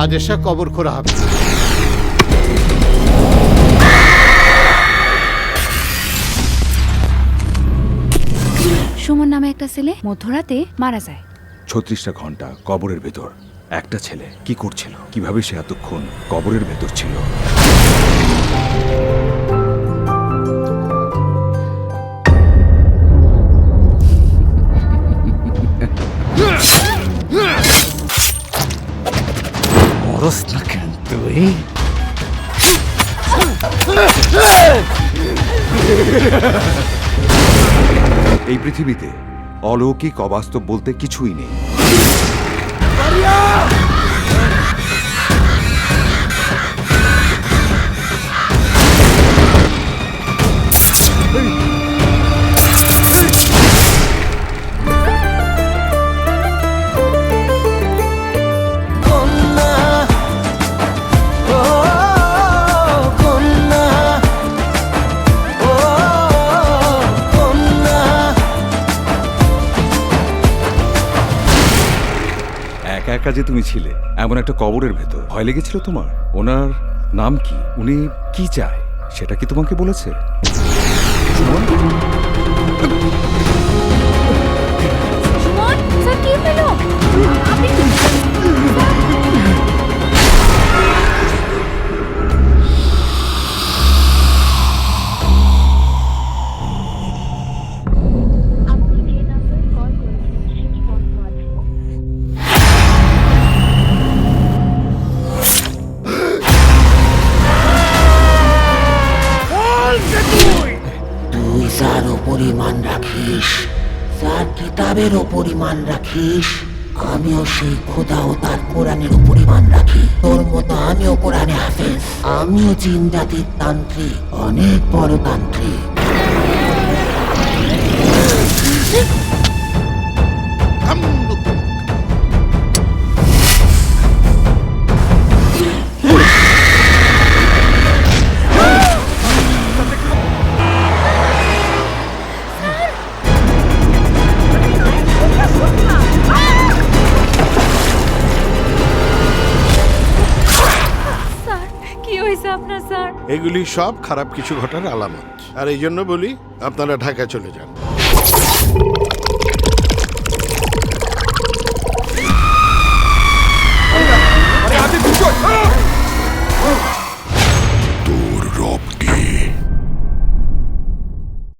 আজ এসে কবর খোঁড়া হবে। সুমন নামে একটা ছেলে মধ্যরাতে মারা যায়। 36টা ঘন্টা কবরের ভেতর একটা ছেলে কি করছিল, কিভাবে সে এতক্ষণ কবরের ভেতর ছিল? মরস না কেন তুই? এই পৃথিবীতে অলৌকিক অবাস্তব বলতে কিছুই নেই। একা একা যে তুমি ছিলে এমন একটা কবরের ভেতর, ভয় লেগেছিল তোমার? ওনার নাম কি? উনি কি চায় সেটা কি তোমাকে বলেছে? সুমন স্যার কি হলো? আপনি তুই যারও পরিমাণ রাখিস, যার কিতাবেরও পরিমাণ রাখিস, আমিও সেই খোদা ও তার কোরআনেরও পরিমাণ রাখি। তোর মতো আমিও কোরআনে হাফেজ, আমিও জিন জাতির তান্ত্রিক, অনেক বড় তান্ত্রিক। কি হয়েছে আপনার স্যার? এগুলি সব খারাপ কিছু ঘটার আলামত, আর এই জন্য বলি আপনারা ঢাকা চলে যান।